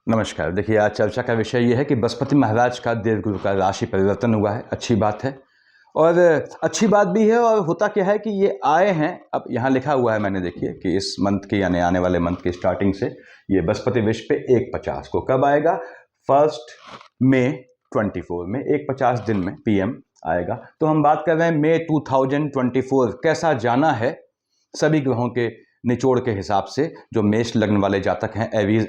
नमस्कार। देखिए, आज चर्चा का विषय ये है कि बृहस्पति महाराज का देवगुरु का राशि परिवर्तन हुआ है। अच्छी बात है और अच्छी बात भी है। और होता क्या है कि ये आए हैं, अब यहाँ लिखा हुआ है मैंने, देखिए कि इस मंथ के यानी आने वाले मंथ की स्टार्टिंग से ये बृहस्पति विश्व पे 1:50 को कब आएगा? 1 मई 24 में 1:50 दिन में पीएम आएगा। तो हम बात कर रहे हैं मई 2024 कैसा जाना है सभी ग्रहों के निचोड़ के हिसाब से। जो मेष लग्न वाले जातक हैं, एवीज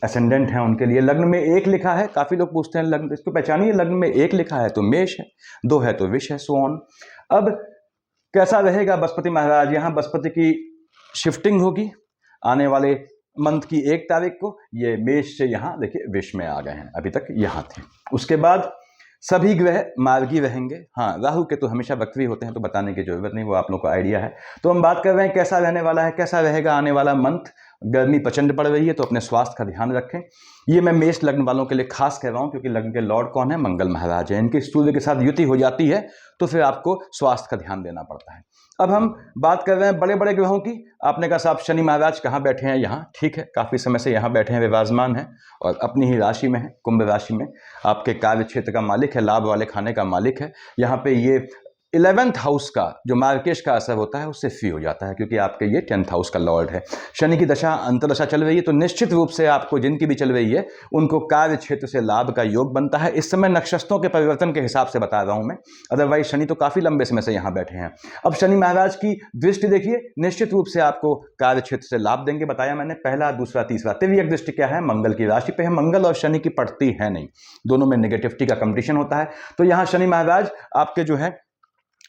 एसेंडेंट हैं, उनके लिए लग्न में 1 लिखा है। काफी लोग पूछते हैं लग्न इसको पहचानिए, लग्न में 1 लिखा है तो मेष है, 2 है तो विष है, सो ऑन। अब कैसा रहेगा बृहस्पति महाराज? यहाँ बृहस्पति की शिफ्टिंग होगी आने वाले मंथ की 1 तारीख को। ये मेष से यहाँ देखिए विष में आ गए हैं, अभी तक यहाँ थे। उसके बाद सभी ग्रह मार्गी रहेंगे। हाँ, राहु के तो हमेशा वक्री होते हैं तो बताने की जरूरत नहीं, वो आप लोग को आइडिया है। तो हम बात कर रहे हैं कैसा रहने वाला है, कैसा रहेगा आने वाला मंथ। गर्मी प्रचंड पड़ रही है तो अपने स्वास्थ्य का ध्यान रखें। ये मैं मेष लग्न वालों के लिए खास कह रहा हूँ क्योंकि लग्न के लॉर्ड कौन है? मंगल महाराज है। इनकी सूर्य के साथ युति हो जाती है तो फिर आपको स्वास्थ्य का ध्यान देना पड़ता है। अब हम बात कर रहे हैं बड़े बड़े ग्रहों की। आपने कहा साहब शनि महाराज कहाँ बैठे हैं? यहाँ, ठीक है, काफी समय से यहाँ बैठे हैं, विराजमान है और अपनी ही राशि में है, कुंभ राशि में। आपके कार्य क्षेत्र का मालिक है, लाभ वाले खाने का मालिक है। यहाँ पे ये 11th हाउस का जो मार्केश का असर होता है उससे फ्री हो जाता है क्योंकि आपके ये 10th हाउस का लॉर्ड है। शनि की दशा अंतर्दशा चल रही है तो निश्चित रूप से आपको, जिनकी भी चल रही है, उनको कार्य क्षेत्र से लाभ का योग बनता है। इस समय नक्षत्रों के परिवर्तन के हिसाब से बता रहा हूं मैं, अदरवाइज शनि तो काफी लंबे समय से यहां बैठे हैं। अब शनि महाराज की दृष्टि देखिए, निश्चित रूप से आपको कार्य क्षेत्र से लाभ देंगे। बताया मैंने, पहला, दूसरा, तीसरा। तिर्यक दृष्टि क्या है? मंगल की राशि पे है। मंगल और शनि की पड़ती है नहीं, दोनों में नेगेटिविटी का कंपटीशन होता है। तो यहां शनि महाराज आपके जो है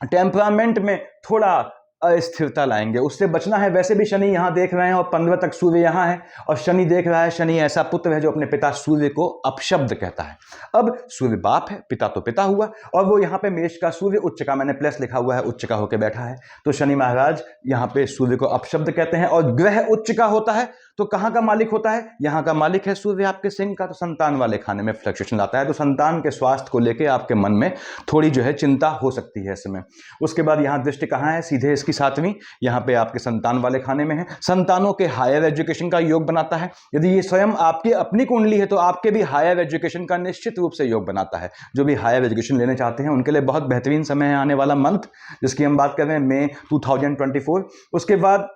टेम्परामेंट में थोड़ा अस्थिरता लाएंगे, उससे बचना है। वैसे भी शनि यहाँ देख रहे हैं और 15 तक सूर्य यहाँ है और शनि देख रहा है। शनि ऐसा पुत्र है जो अपने पिता सूर्य को अपशब्द कहता है। अब सूर्य बाप है, पिता तो पिता हुआ, और वो यहाँ पे मेष का सूर्य उच्च का, मैंने प्लस लिखा हुआ है, उच्च का होकर बैठा है। तो शनि महाराज यहाँ पे सूर्य को अपशब्द कहते हैं। और ग्रह उच्च का होता है तो कहाँ का मालिक होता है? यहाँ का मालिक है सूर्य आपके सिंह का। तो संतान वाले खाने में फ्लक्चुएशन आता है, तो संतान के स्वास्थ्य को लेकर आपके मन में थोड़ी जो है चिंता हो सकती है इस समय। उसके बाद यहाँ दृष्टि कहाँ है? सीधे इसकी 7वीं, यहाँ पे आपके संतान वाले खाने में है। संतानों के हायर एजुकेशन का योग बनाता है। यदि ये स्वयं आपकी अपनी कुंडली है तो आपके भी हायर एजुकेशन का निश्चित रूप से योग बनाता है। जो भी हायर एजुकेशन लेने चाहते हैं उनके लिए बहुत बेहतरीन समय है आने वाला मंथ, जिसकी हम बात कर रहे हैं मई 2024। उसके बाद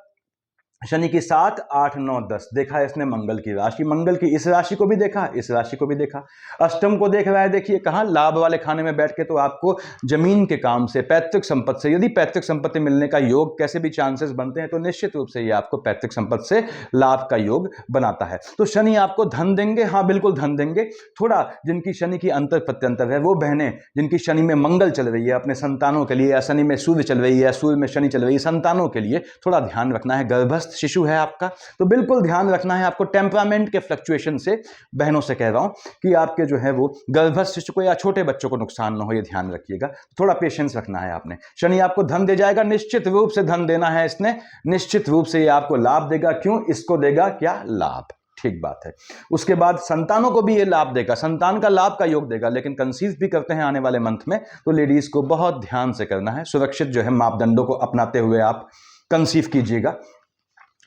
शनि की 7, 8, 9, 10 देखा है इसने मंगल की राशि। मंगल की इस राशि को भी देखा, इस राशि को भी देखा, अष्टम को देख रहा है। देखिए कहाँ? लाभ वाले खाने में बैठ के। तो आपको जमीन के काम से, पैतृक संपत्ति से, यदि पैतृक संपत्ति मिलने का योग कैसे भी चांसेस बनते हैं तो निश्चित रूप से ये आपको पैतृक संपत्ति से लाभ का योग बनाता है। तो शनि आपको धन देंगे, हाँ बिल्कुल धन देंगे। थोड़ा जिनकी शनि की अंतर प्रत्यंतर है, वो बहनें जिनकी शनि में मंगल चल रही है, अपने संतानों के लिए, या शनि में सूर्य चल रही है या सूर्य में शनि चल रही है, संतानों के लिए थोड़ा ध्यान रखना है। गर्भस्थ शिशु है आपका तो बिल्कुल ध्यान रखना है आपको। टेम्परामेंट के फ्लक्चुएशन से, बहनों से कह रहा हूं कि आपके जो है वो गर्भस्थ शिशु को या छोटे बच्चों को नुकसान ना हो, ये ध्यान रखिएगा। थोड़ा पेशेंस रखना है आपने। शनि आपको धन दे जाएगा, निश्चित रूप से धन देना है इसने, निश्चित रूप से ये आपको लाभ देगा। क्यों? इसको देगा क्या? लाभ। ठीक बात है। उसके बाद संतानों को भी ये लाभ देगा, संतान का लाभ का योग देगा। लेकिन कंसीव भी करते हैं आने वाले मंथ में तो लेडीज को बहुत ध्यान से करना है, सुरक्षित जो है मापदंडों को अपनाते हुए आप कंसीव कीजिएगा।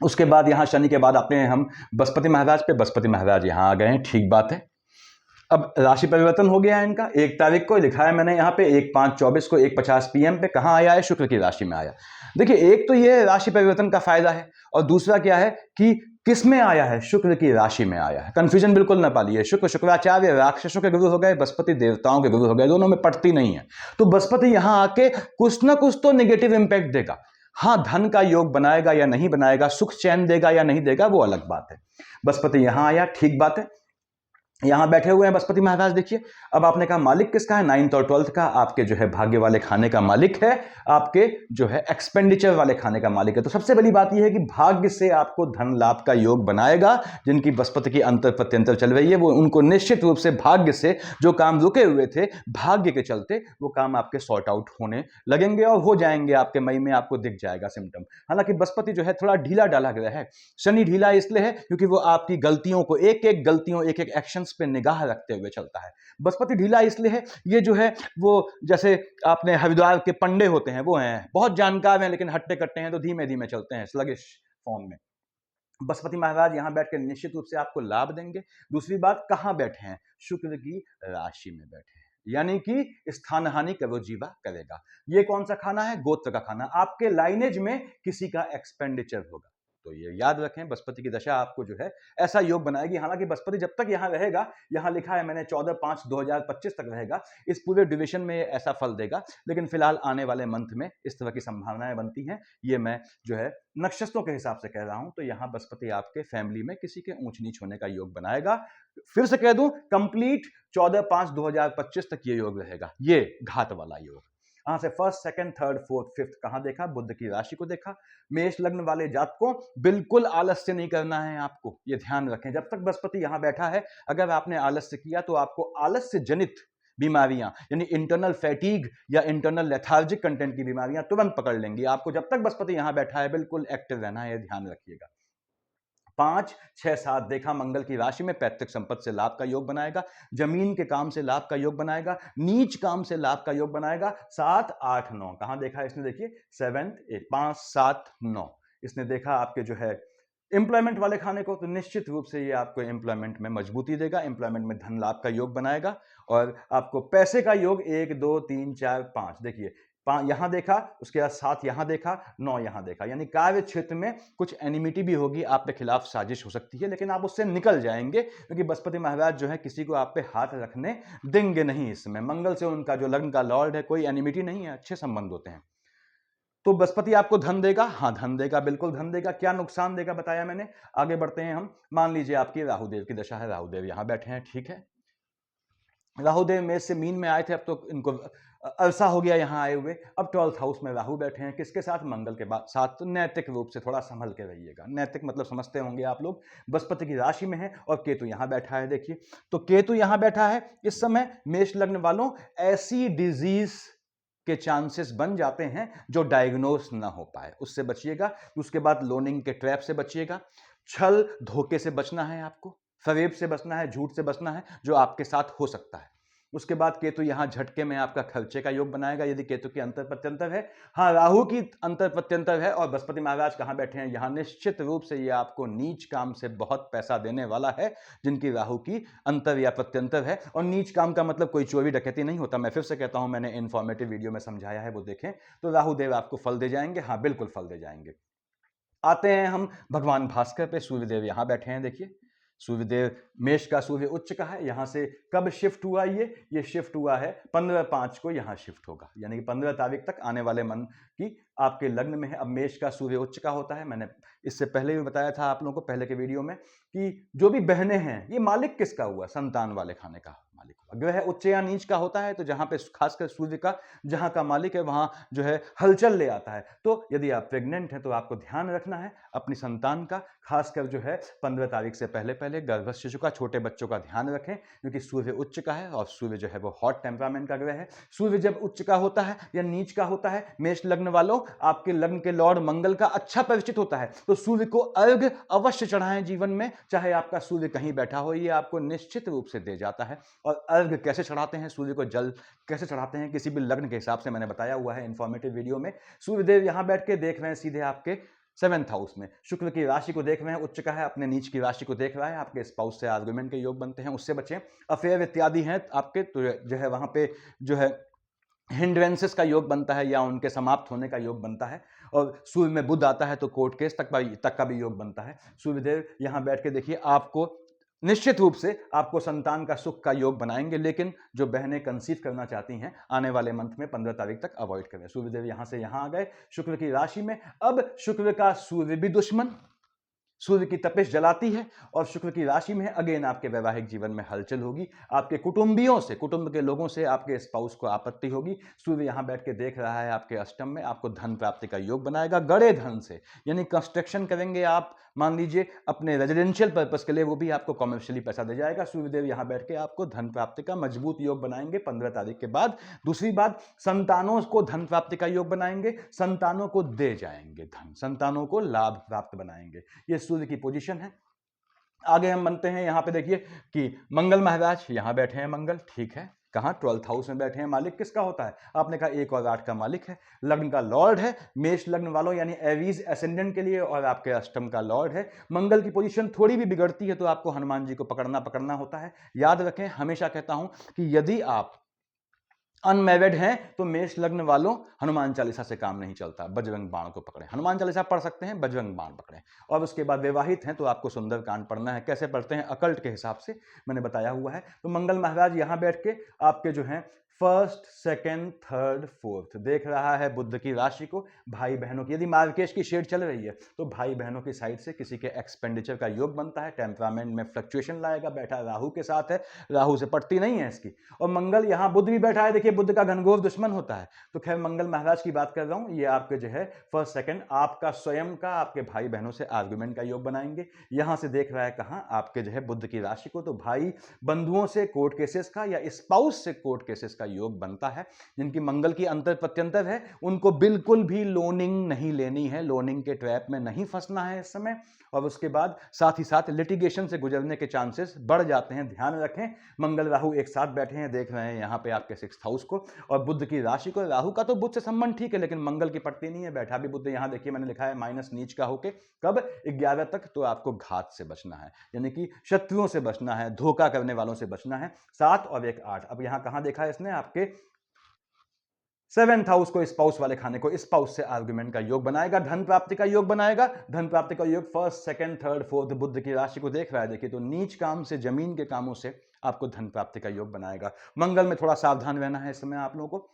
उसके बाद यहां शनि के बाद आते हैं हम बृहस्पति महाराज पे। बृहस्पति महाराज यहां आ गए हैं, ठीक बात है। अब राशि परिवर्तन हो गया है इनका। 1 तारीख को लिखा है मैंने यहाँ पे, 1/5/24 को 1:50 पीएम पे कहाँ आया है? शुक्र की राशि में आया। देखिए, एक तो ये राशि परिवर्तन का फायदा है और दूसरा क्या है कि किस में आया है? शुक्र की राशि में आया है। कंफ्यूजन बिल्कुल ना पालिए। शुक्र शुक्राचार्य राक्षसों के गुरु हो गए, बृहस्पति देवताओं के गुरु हो गए, दोनों में पड़ती नहीं है। तो बृहस्पति यहां आके कुछ ना कुछ तो नेगेटिव इंपैक्ट देगा। हाँ, धन का योग बनाएगा या नहीं बनाएगा, सुख चैन देगा या नहीं देगा, वो अलग बात है। बृहस्पति यहां आया, ठीक बात है। यहां बैठे हुए हैं बृहस्पति महाराज। देखिए, अब आपने कहा मालिक किसका है? 9th और 12th का। आपके जो है भाग्य वाले खाने का मालिक है, आपके जो है एक्सपेंडिचर वाले खाने का मालिक है। तो सबसे बड़ी बात यह है कि भाग्य से आपको धन लाभ का योग बनाएगा। जिनकी बृहस्पति की अंतर प्रत्यंतर चल रही है वो, उनको निश्चित रूप से भाग्य से जो काम रुके हुए थे, भाग्य के चलते वो काम आपके सॉर्ट आउट होने लगेंगे और हो जाएंगे। आपके मई में आपको दिख जाएगा सिम्टम। हालांकि बृहस्पति जो है थोड़ा ढीला डाला गया है। शनि ढीला इसलिए है क्योंकि वो आपकी गलतियों को, एक एक गलतियों, एक एक एक्शन पे निगाह रखते हुए चलता है। बृहस्पति ढीला इसलिए है, ये जो है वो, जैसे आपने हरिद्वार के पंडे होते हैं, वो हैं बहुत जानकार हैं लेकिन हट्टे कट्टे हैं तो धीमे धीमे चलते हैं, स्लगिश फॉर्म में। बृहस्पति महाराज यहाँ बैठ कर निश्चित रूप से आपको लाभ देंगे। दूसरी बात, कहाँ बैठे हैं? शुक्र की राशि में बैठे हैं, यानी कि स्थान हानि करो जीवा करेगा। ये कौन सा खाना है? गोत्र का खाना। आपके लाइनेज में किसी का एक्सपेंडिचर होगा, तो ये याद रखें। बृहस्पति की दशा आपको जो है ऐसा योग बनाएगी। हालांकि बृहस्पति जब तक यहां रहेगा, यहां लिखा है मैंने 14/5/2025 तक रहेगा, इस पूरे ड्यूरेशन में ऐसा फल देगा। लेकिन फिलहाल आने वाले मंथ में इस तरह की संभावनाएं बनती हैं। ये मैं जो है नक्षत्रों के हिसाब से कह रहा हूं। तो यहां बृहस्पति आपके फैमिली में किसी के ऊंच नीच होने का योग बनाएगा। फिर से कह दूं, कंप्लीट 14/5/2025 तक ये योग रहेगा, ये घात वाला योग। यहां से first, second, third, fourth, fifth कहां देखा? बुध की राशि को देखा। मेष लग्न वाले जातकों, बिल्कुल आलस्य नहीं करना है आपको, ये ध्यान रखें। जब तक बृहस्पति यहां बैठा है, अगर आपने आलस्य किया तो आपको आलस्य जनित बीमारियां, यानी इंटरनल फैटीग या इंटरनल लेथार्जिक कंटेंट की बीमारियां तुरंत पकड़ लेंगी आपको। जब तक बृहस्पति यहां बैठा है, बिल्कुल एक्टिव रहना है, ध्यान रखिएगा। 5, 6, 7 देखा मंगल की राशि में, पैतृक संपत्ति से लाभ का योग बनाएगा, जमीन के काम से लाभ का योग बनाएगा, नीच काम से लाभ का योग बनाएगा। 7, 8, 9 कहां देखा इसने? देखिए 7, 8, 5, 7, 9 इसने देखा आपके जो है एम्प्लॉयमेंट वाले खाने को। तो निश्चित रूप से ये आपको एम्प्लॉयमेंट में मजबूती देगा, एम्प्लॉयमेंट में धन लाभ का योग बनाएगा, और आपको पैसे का योग 1, 2, 3, 4, 5 देखिए, यहां देखा, उसके बाद 7 यहां देखा, 9 यहां देखा, यानी कार्य क्षेत्र में कुछ एनिमिटी भी होगी, आप पे खिलाफ साजिश हो सकती है, लेकिन आप उससे निकल जाएंगे, क्योंकि बृहस्पति महाराज जो है किसी को आप पे हाथ रखने देंगे नहीं। इसमें मंगल से उनका जो लग्न का लॉर्ड है, कोई एनिमिटी नहीं है, अच्छे संबंध होते हैं। तो बृहस्पति आपको धन देगा, हाँ धन देगा, बिल्कुल धन देगा। क्या नुकसान देगा बताया मैंने। आगे बढ़ते हैं हम। मान लीजिए आपकी राहुदेव की दशा है, राहुदेव यहां बैठे हैं, ठीक है। राहुदेव मेष से मीन में आए थे, अब तो इनको अरसा हो गया यहाँ आए हुए। अब 12th हाउस में राहु बैठे हैं, किसके साथ? मंगल के साथ। तो नैतिक रूप से थोड़ा संभल के रहिएगा। नैतिक मतलब समझते होंगे आप लोग। बृहस्पति की राशि में है और केतु यहाँ बैठा है, देखिए। तो केतु यहाँ बैठा है, इस समय मेष लग्न वालों ऐसी डिजीज के चांसेस बन जाते हैं जो डायग्नोस ना हो पाए, उससे बचिएगा। उसके बाद लोनिंग के ट्रैप से बचिएगा, छल धोखे से बचना है आपको, फरेब से बचना है, झूठ से बचना है, जो आपके साथ हो सकता है। उसके बाद केतु यहां झटके में आपका खर्चे का योग बनाएगा, यदि केतु की अंतर प्रत्यंतर है। हाँ, राहु की अंतर प्रत्यंतर है, और बृहस्पति महाराज कहां बैठे हैं? यहां। निश्चित रूप से ये आपको नीच काम से बहुत पैसा देने वाला है, जिनकी राहु की अंतर या प्रत्यंतर है। और नीच काम का मतलब कोई चोरी डकैती नहीं होता, मैं फिर से कहता हूं, मैंने इन्फॉर्मेटिव वीडियो में समझाया है, वो देखें। तो राहु देव आपको फल दे जाएंगे, हाँ बिल्कुल फल दे जाएंगे। आते हैं हम भगवान भास्कर पे। सूर्यदेव यहां बैठे हैं, देखिए। सूर्यदेव मेष का सूर्य उच्च का है, यहां से कब शिफ्ट हुआ? ये शिफ्ट हुआ है 15/5 को, यहां शिफ्ट होगा, यानी कि 15 तारीख तक आने वाले मन की आपके लग्न में है। अब मेष का सूर्य उच्च का होता है, मैंने इससे पहले भी बताया था आप लोगों को पहले के वीडियो में, कि जो भी बहनें हैं, ये मालिक किसका हुआ? संतान वाले खाने का मालिक हुआ। ग्रह उच्च या नीच का होता है, तो जहां पे खासकर सूर्य का जहां का मालिक है, वहां जो है हलचल ले आता है। तो यदि आप प्रेग्नेंट हैं तो आपको ध्यान रखना है अपनी संतान का, खासकर जो है 15 तारीख से पहले पहले गर्भस्थ शिशु का, छोटे बच्चों का ध्यान रखें, क्योंकि सूर्य उच्च का है और सूर्य जो है वो हॉट टेम्परामेंट का ग्रह है। सूर्य जब उच्च का होता है या नीच का होता है, मेष लग्न वालों, आपके लग्न के लॉर्ड मंगल का अच्छा परिचित होता है, तो सूर्य को अर्घ अवश्य चढ़ाएं जीवन में, चाहे आपका सूर्य कहीं बैठा हो, ये आपको निश्चित रूप से दे जाता है। और अर्घ कैसे चढ़ाते हैं, सूर्य को जल कैसे चढ़ाते हैं, किसी भी लग्न के हिसाब से मैंने बताया हुआ है इंफॉर्मेटिव वीडियो में। सूर्यदेव यहां बैठ के देख रहे हैं सीधे आपके 7th हाउस में, शुक्र की राशि को देख रहे हैं, उच्च का है, अपने नीच की राशि को देख रहा है, आपके स्पाउस से आर्गुमेंट के योग बनते हैं, उससे बचें। अफेयर इत्यादि हैं आपके, तो जो है वहां पे जो है हिंड्रेंसेस का योग बनता है या उनके समाप्त होने का योग बनता है। और सूर्य में बुध आता है तो कोर्ट केस तक का भी योग बनता है। सूर्यदेव यहां बैठ के देखिए, आपको निश्चित रूप से आपको संतान का सुख का योग बनाएंगे, लेकिन जो बहनें कंसीव करना चाहती हैं आने वाले मंथ में 15 तारीख तक अवॉइड करें। सूर्यदेव यहां से यहां आ गए शुक्र की राशि में। अब शुक्र का सूर्य भी दुश्मन, सूर्य की तपिश जलाती है और शुक्र की राशि में है। अगेन आपके वैवाहिक जीवन में हलचल होगी, आपके कुटुंबियों से, कुटुंब के लोगों से, आपके स्पाउस को आपत्ति होगी। सूर्य यहां बैठ के देख रहा है आपके अष्टम में, आपको धन प्राप्ति का योग बनाएगा गड़े धन से, यानी कंस्ट्रक्शन करेंगे आप, मान लीजिए अपने रेजिडेंशियल पर्पस के लिए, वो भी आपको कॉमर्शियली पैसा दे जाएगा। सूर्यदेव यहां बैठ के आपको धन प्राप्ति का मजबूत योग बनाएंगे 15 तारीख के बाद। दूसरी बात, संतानों को धन प्राप्ति का योग बनाएंगे, संतानों को दे जाएंगे धन, संतानों को लाभ प्राप्त बनाएंगे। ये सूर्य की पोजीशन है। आगे हम बनते हैं, यहां पे देखिए कि मंगल महाराज यहां बैठे हैं, मंगल, ठीक है। कहाँ 12th हाउस में बैठे हैं। मालिक किसका होता है? आपने कहा 1 और 8 का मालिक है, लग्न का लॉर्ड है, मेष लग्न वालों यानी एरीज एसेंडेंट के लिए, और आपके अष्टम का लॉर्ड है। मंगल की पोजीशन थोड़ी भी बिगड़ती है तो आपको हनुमान जी को पकड़ना होता है। याद रखें, हमेशा कहता हूं कि यदि आप अनमैरिड हैं तो मेष लग्न वालों हनुमान चालीसा से काम नहीं चलता, बजरंग बाण को पकड़े। हनुमान चालीसा पढ़ सकते हैं, बजरंग बाण पकड़े। और उसके बाद विवाहित हैं तो आपको सुंदरकांड पढ़ना है। कैसे पढ़ते हैं? अकल्ट के हिसाब से मैंने बताया हुआ है। तो मंगल महाराज यहां बैठ के आपके जो हैं फर्स्ट, सेकंड, थर्ड, फोर्थ देख रहा है बुध की राशि को, भाई बहनों की। यदि मार्केश की शेड चल रही है तो भाई बहनों की साइड से किसी के एक्सपेंडिचर का योग बनता है, टेम्परामेंट में फ्लक्चुएशन लाएगा। बैठा राहु के साथ है, राहु से पटती नहीं है इसकी। और मंगल यहां बुध भी बैठा है, देखिए बुध का घनघोर दुश्मन होता है। तो खैर मंगल महाराज की बात कर रहा हूं, ये आपके जो है फर्स्ट सेकंड आपका स्वयं का आपके भाई बहनों से आर्गुमेंट का योग बनाएंगे। यहां से देख रहा है कहां? आपके जो है बुध की राशि को। तो भाई बंधुओं से कोर्ट केसेस का या स्पाउस से कोर्ट केसेस का योग बनता है। जिनकी मंगल की अंतर प्रत्यंतर है उनको बिल्कुल भी लोनिंग नहीं लेनी है, लोनिंग के ट्रैप में नहीं फंसना है इस समय। और उसके बाद साथ ही साथ लिटिगेशन से गुजरने के चांसेस बढ़ जाते हैं। ध्यान रखें, मंगल राहु एक साथ बैठे हैं, देख रहे हैं यहां पे आपके 6th हाउस को और बुध की राशि को। राहु का तो बुध से संबंध ठीक है, लेकिन मंगल की पड़ती नहीं है। बैठा भी बुध यहां देखिए मैंने लिखा है माइनस नीच का होके, कब? 11 तक। तो आपको घात से बचना है, यानी कि शत्रुओं से बचना है, धोखा करने वालों से बचना है। 7 और 1 8। अब यहां कहां देखा है इसने? आपके 7th हाउस को, स्पाउस वाले खाने को। स्पाउस से आर्गुमेंट का योग बनाएगा, धन प्राप्ति का योग बनाएगा। धन प्राप्ति का योग फर्स्ट, सेकंड, थर्ड, फोर्थ बुध की राशि को देख रहा है। देखिए तो नीच काम से, जमीन के कामों से आपको धन प्राप्ति का योग बनाएगा। मंगल में थोड़ा सावधान रहना है इस समय आप लोगों को।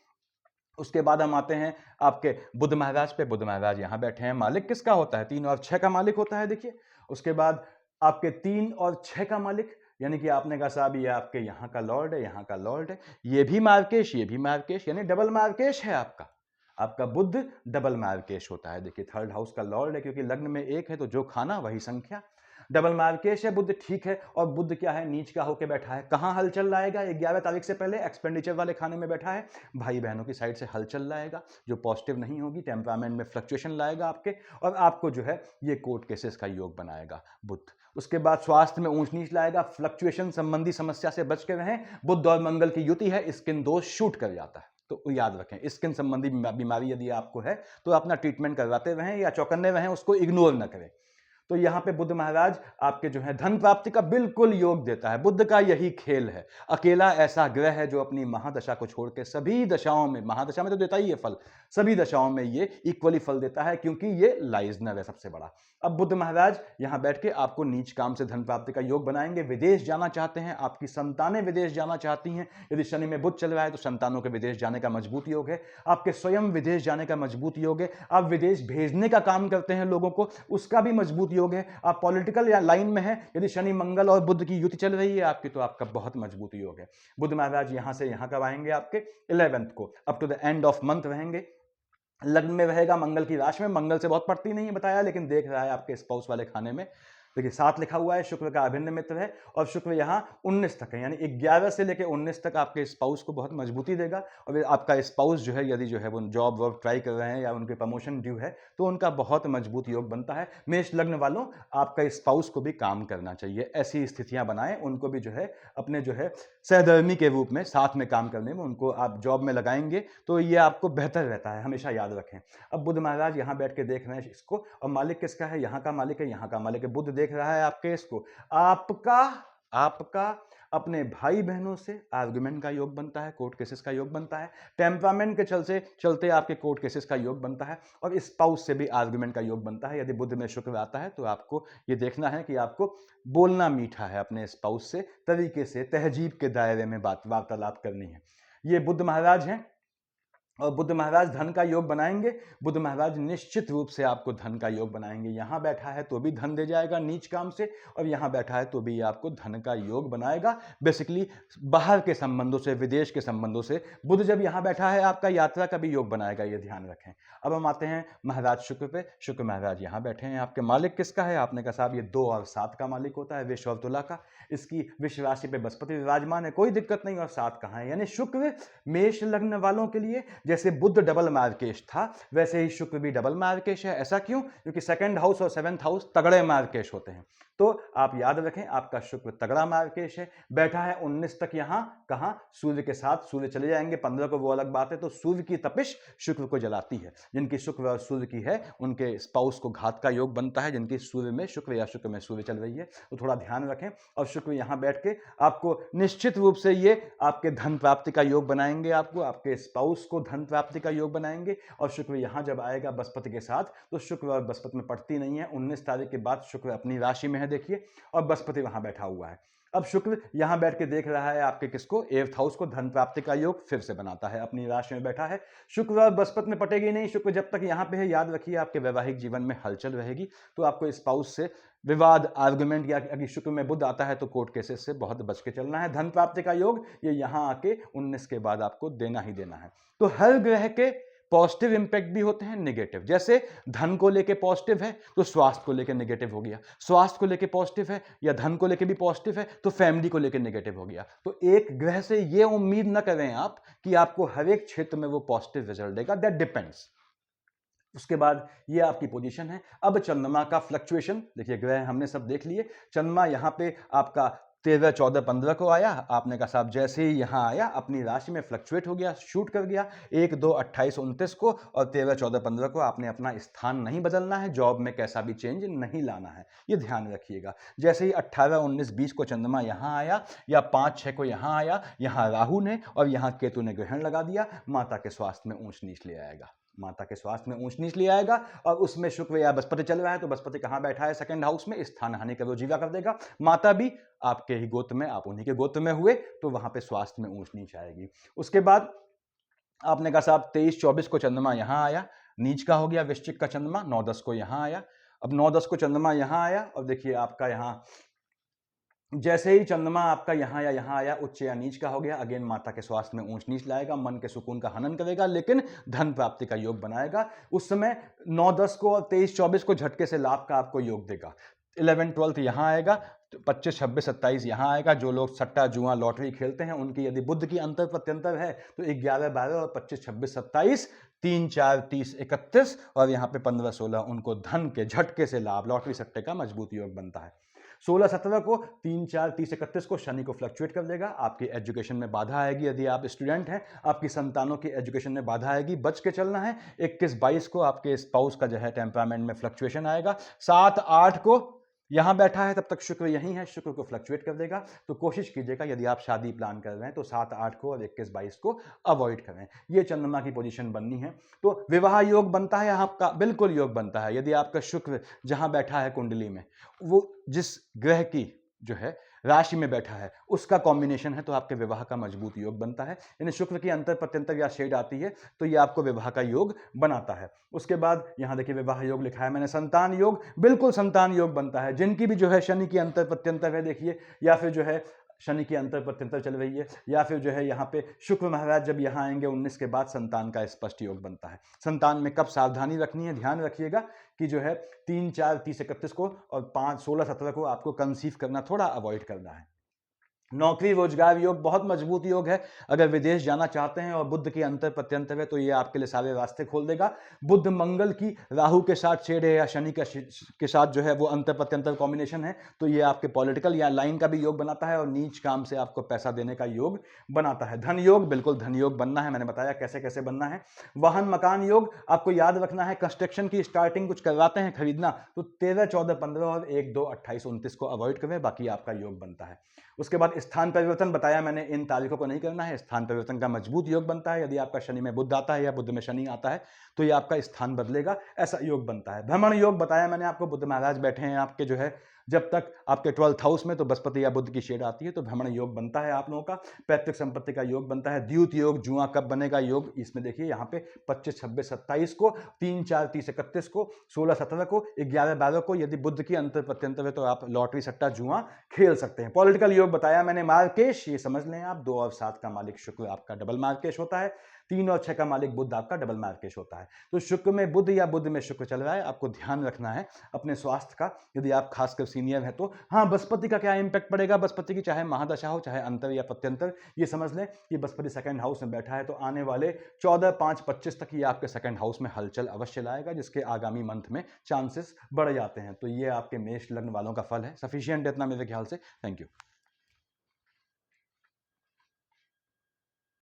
उसके बाद हम आते हैं आपके बुध महाराज पे। बुध महाराज यहां बैठे हैं, मालिक किसका होता है? 3 और 6 का मालिक होता है। देखिए उसके बाद आपके 3 और 6 का मालिक, यानी कि आपने कहा साहब ये आपके यहां का लॉर्ड है, यहां का लॉर्ड है, ये भी मार्केश, ये भी मार्केश, यानी डबल मार्केश है आपका। आपका बुध डबल मार्केश होता है। देखिए 3rd हाउस का लॉर्ड है, क्योंकि लग्न में 1 है तो जो खाना वही संख्या। डबल मार्केश है बुध, ठीक है। और बुध क्या है? नीच का होके बैठा है। कहां हलचल लाएगा? 11 तारीख से पहले एक्सपेंडिचर वाले खाने में बैठा है, भाई बहनों की साइड से हलचल लाएगा जो पॉजिटिव नहीं होगी, टेम्परामेंट में फ्लक्चुएशन लाएगा आपके, और आपको जो है ये कोर्ट केसेस का योग बनाएगा बुध। उसके बाद स्वास्थ्य में ऊंच नीच लाएगा, फ्लक्चुएशन संबंधी समस्या से बच के रहें। बुध और मंगल की युति है, स्किन दोष शूट कर जाता है, तो याद रखें स्किन संबंधी बीमारी यदि आपको है तो अपना ट्रीटमेंट करवाते रहें या चौकन्ने रहें, उसको इग्नोर न करें। तो यहां पे बुध महाराज आपके जो है धन प्राप्ति का बिल्कुल योग देता है। बुध का यही खेल है, अकेला ऐसा ग्रह है जो अपनी महादशा को छोड़ के सभी दशाओं में, महादशा में तो देता ही है फल, सभी दशाओं में ये इक्वली फल देता है, क्योंकि ये लाइजनर है सबसे बड़ा। अब बुध महाराज यहां बैठ के आपको नीच काम से धन प्राप्ति का योग बनाएंगे। विदेश जाना चाहते हैं, आपकी संतानें विदेश जाना चाहती हैं, यदि शनि में बुध चल रहा है तो संतानों के विदेश जाने का मजबूत योग है। आपके स्वयं विदेश जाने का मजबूत योग है। आप विदेश भेजने का काम करते हैं लोगों को, उसका भी मजबूत योग है। आप पॉलिटिकल या लाइन में हैं, यदि शनि मंगल और बुध की युति चल रही है आपकी, तो आपका बहुत मजबूत योग है। बुध महाराज यहां से यहां कब आएंगे? आपके 11th को, up to the end of month रहेंगे। लग्न में रहेगा, मंगल की राशि में। मंगल से बहुत पड़ती नहीं है बताया, लेकिन देख रहा है आपके स्पाउस वाले खाने में। देखिए 7 लिखा हुआ है, शुक्र का अभिन्न मित्र है, और शुक्र यहाँ 19 तक है, यानी 11 से लेकर 19 तक आपके स्पाउस को बहुत मजबूती देगा। और आपका स्पाउस जो है, यदि जो है वो जॉब वॉब ट्राई कर रहे हैं या उनके प्रमोशन ड्यू है, तो उनका बहुत मजबूत योग बनता है। मेष लग्न वालों, आपका स्पाउस को भी काम करना चाहिए, ऐसी स्थितियां बनाएं, उनको भी जो है अपने जो है सहधर्मी के रूप में साथ में काम करने में उनको आप जॉब में लगाएंगे तो ये आपको बेहतर रहता है, हमेशा याद रखें। अब बुध महाराज यहाँ बैठ के देख रहे हैं इसको, और मालिक किसका है? यहाँ का मालिक है, यहाँ का मालिक है। बुध देख रहा है आपके इसको, आपका अपने भाई बहनों से आर्गुमेंट का योग बनता है, कोर्ट केसेस का योग बनता है। टेम्परामेंट के चलते आपके कोर्ट केसेस का योग बनता है, और स्पाउस से भी आर्गुमेंट का योग बनता है। यदि बुध में शुक्र आता है तो आपको ये देखना है कि आपको बोलना मीठा है, अपने स्पाउस से तरीके से तहजीब के दायरे में वार्तालाप करनी है। ये बुध महाराज हैं, और बुध महाराज धन का योग बनाएंगे। बुध महाराज निश्चित रूप से आपको धन का योग बनाएंगे। यहां बैठा है तो भी धन दे जाएगा नीच काम से, और यहां बैठा है तो भी आपको धन का योग बनाएगा। बेसिकली बाहर के संबंधों से, विदेश के संबंधों से बुध जब यहां बैठा है आपका यात्रा का भी योग बनाएगा, ये ध्यान रखें। अब हम आते हैं महाराज शुक्र पे। शुक्र महाराज यहां बैठे हैं, आपके मालिक किसका है? आपने कहा साहब ये 2 और 7 का मालिक होता है, विश्व और तुला का। इसकी विश्व राशि पे बृहस्पति विराजमान है, कोई दिक्कत नहीं। और 7 कहां है? यानी शुक्र मेष लग्न वालों के लिए जैसे बुध डबल मार्केश था वैसे ही शुक्र भी डबल मार्केश है। ऐसा क्यों? क्योंकि सेकंड हाउस और सेवेंथ हाउस तगड़े मार्केश होते हैं। तो आप याद रखें आपका शुक्र तगड़ा मार्केश है, बैठा है 19 तक यहां, कहां? सूर्य के साथ। सूर्य चले जाएंगे 15 को, वो अलग बात है। तो सूर्य की तपिश शुक्र को जलाती है। जिनकी शुक्र और सूर्य की है उनके स्पाउस को घात का योग बनता है, जिनकी सूर्य में शुक्र या शुक्र में सूर्य चल रही है। तो थोड़ा ध्यान रखें। और शुक्र यहां बैठ के आपको निश्चित रूप से ये आपके धन प्राप्ति का योग बनाएंगे, आपको आपके स्पाउस को धन प्राप्ति का योग बनाएंगे। और शुक्र यहां जब आएगा बृहस्पति के साथ, तो शुक्र और बृहस्पति में पड़ती नहीं है। 19 तारीख के बाद शुक्र अपनी राशि में है देखिए, और बृहस्पति वहां बैठा हुआ है। अब शुक्र यहां बैठ के देख रहा है आपके किसको? 8th हाउस को। धन प्राप्ति का योग फिर से बनाता है, अपनी राशि में बैठा है। शुक्र और बृहस्पति में पटेगी नहीं। शुक्र जब तक यहां पे है, याद रखिए आपके वैवाहिक जीवन में हलचल रहेगी। तो आपको स्पाउस से विवाद, आर्गुमेंट, या अगर शुक्र में बुध आता है तो कोर्ट केसेस से बहुत बच के चलना है। धन प्राप्ति का योग ये यहां आके 19 के बाद आपको देना ही देना है। तो हर ग्रह के पॉजिटिव इंपैक्ट भी होते हैं, नेगेटिव। जैसे धन को लेके पॉजिटिव है तो स्वास्थ्य को लेके नेगेटिव हो गया, स्वास्थ्य को लेके पॉजिटिव है या धन को लेके भी पॉजिटिव है तो फैमिली को लेके नेगेटिव हो गया। तो एक ग्रह से ये उम्मीद ना करें आप कि आपको हर एक क्षेत्र में वो पॉजिटिव रिजल्ट देगा, दैट डिपेंड्स। उसके बाद ये आपकी पोजीशन है। अब चंद्रमा का फ्लक्चुएशन देखिए, ग्रह हमने सब देख लिए। चंद्रमा यहां पे आपका 13, 14, 15 को आया। आपने कहा साहब जैसे ही यहां आया अपनी राशि में फ्लक्चुएट हो गया, शूट कर गया 1, 2, 28, 29 को, और 13, 14, 15 को आपने अपना स्थान नहीं बदलना है, जॉब में कैसा भी चेंज नहीं लाना है, ये ध्यान रखिएगा। जैसे ही 18, 19, 20 को चंद्रमा यहां आया या 5, 6 को यहां आया, यहां राहु ने और यहां केतु ने ग्रहण लगा दिया, माता के स्वास्थ्य में ऊंच नीच ले आएगा, माता के स्वास्थ्य में ऊंच नीच ले आएगा। और उसमें शुक्र या बृहस्पति चल रहा है तो बृहस्पति कहां बैठा है? सेकंड हाउस में, स्थान हानि का वो जीवा कर देगा। माता भी आपके ही गोत्र में, आप उन्हीं के गोत्र में हुए, तो वहां पे स्वास्थ्य में ऊंच नीच आएगी। उसके बाद आपने कहा साहब 23, 24 को चंद्रमा यहां आया, नीच का हो गया वृश्चिक का चंद्रमा। 9, 10 को यहां आया। अब 9, 10 को चंद्रमा यहां आया और देखिए आपका यहां जैसे ही चंद्रमा आपका यहां या यहां आया, उच्च या नीच का हो गया। अगेन माता के स्वास्थ्य में ऊंच नीच लाएगा, मन के सुकून का हनन करेगा, लेकिन धन प्राप्ति का योग बनाएगा। उस समय 9, 10 को और 23, 24 को झटके से लाभ का आपको योग देगा। 11, 12 यहां आएगा, 25, 26, 27 यहां आएगा। जो लोग सट्टा, जुआ, लॉटरी खेलते हैं उनकी यदि बुध की अंतर प्रत्यंतर है तो 11, 12 और 25, 26, 27, 3, 4, 30, 31 और यहाँ पे 15, 16 उनको धन के झटके से लाभ, लॉटरी सट्टे का मजबूत योग बनता है। 16, 17 को 3, 4, 30, 31 को शनि को फ्लक्चुएट कर देगा। आपकी एजुकेशन में बाधा आएगी, यदि आप स्टूडेंट हैं आपकी संतानों की एजुकेशन में बाधा आएगी, बच के चलना है। 21, 22 को आपके स्पाउस का जो है टेम्परामेंट में फ्लक्चुएशन आएगा। 7, 8 को यहां बैठा है तब तक शुक्र यहीं है, शुक्र को फ्लक्चुएट कर देगा। तो कोशिश कीजिएगा यदि आप शादी प्लान कर रहे हैं तो 7, 8 को और 21, 22 को अवॉइड करें। ये चंद्रमा की पोजीशन बननी है। तो विवाह योग बनता है आपका, बिल्कुल योग बनता है यदि आपका शुक्र जहां बैठा है कुंडली में, वो जिस ग्रह की जो है राशि में बैठा है उसका कॉम्बिनेशन है, तो आपके विवाह का मजबूत योग बनता है। यानी शुक्र की अंतर प्रत्यंतर या शेड आती है तो ये आपको विवाह का योग बनाता है। उसके बाद यहां देखिए विवाह योग लिखा है मैंने, संतान योग, बिल्कुल संतान योग बनता है। जिनकी भी जो है शनि की अंतर प्रत्यंतर है देखिए, या फिर जो है शनि की अंतर प्रत्यंतर चल रही है, या फिर जो है यहाँ पे शुक्र महाराज जब यहाँ आएंगे 19 के बाद, संतान का स्पष्ट योग बनता है। संतान में कब सावधानी रखनी है, ध्यान रखिएगा कि जो है 3, 4, 30, 31 को और 5, 16, 17 को आपको कंसीव करना थोड़ा अवॉइड करना है। नौकरी रोजगार योग बहुत मजबूत योग है। अगर विदेश जाना चाहते हैं और बुध की अंतर प्रत्यंतर है तो ये आपके लिए सारे रास्ते खोल देगा। बुध मंगल की राहु के साथ शेड है या शनि के साथ जो है वो अंतर प्रत्यंतर कॉम्बिनेशन है, तो ये आपके पॉलिटिकल या लाइन का भी योग बनाता है और नीच काम से आपको पैसा देने का योग बनाता है। धन योग, बिल्कुल धन योग बनना है, मैंने बताया कैसे कैसे बनना है। वाहन मकान योग आपको याद रखना है, कंस्ट्रक्शन की स्टार्टिंग कुछ करवाते हैं खरीदना तो 13, 14, 15 और 1, 2, 28, 29 को अवॉइड करें, बाकी आपका योग बनता है। उसके बाद स्थान परिवर्तन बताया मैंने, इन तारीखों को नहीं करना है। स्थान परिवर्तन का मजबूत योग बनता है, यदि आपका शनि में बुध आता है या बुध में शनि आता है तो ये आपका स्थान बदलेगा, ऐसा योग बनता है। भ्रमण योग बताया मैंने आपको, बुध महाराज बैठे हैं आपके जो है जब तक आपके 12th हाउस में, तो बृहस्पति या बुध की शेड आती है तो भ्रमण योग बनता है आप लोगों का। पैतृक संपत्ति का योग बनता है। द्यूत योग, जुआ कब बनेगा योग, इसमें देखिए यहाँ पे 25, 26, 27 को, 3, 4, 30, 31 को, 16, 17 को, 11, 12 को यदि बुध की अंतर प्रत्यंतर है तो आप लॉटरी सट्टा जुआ खेल सकते हैं। पॉलिटिकल योग बताया मैंने, मार्केश ये समझ लें आप, 2 और 7 का मालिक शुक्र आपका डबल मार्केश होता है। 3 और 6 का मालिक बुध आपका डबल मार्केश होता है। तो शुक्र में बुध या बुध में शुक्र चल रहा है, आपको ध्यान रखना है अपने स्वास्थ्य का, यदि आप खासकर सीनियर हैं तो। हाँ, बृहस्पति का क्या इंपैक्ट पड़ेगा, बृहस्पति की चाहे महादशा हो चाहे अंतर या प्रत्यंतर, ये समझ लें कि बृहस्पति सेकंड हाउस में बैठा है तो आने वाले 14/5/25 तक ये आपके सेकंड हाउस में हलचल अवश्य लाएगा, जिसके आगामी मंथ में चांसेस बढ़ जाते हैं। तो ये आपके मेष लग्न वालों का फल है। सफिशिएंट इतना मेरे ख्याल से। Thank you.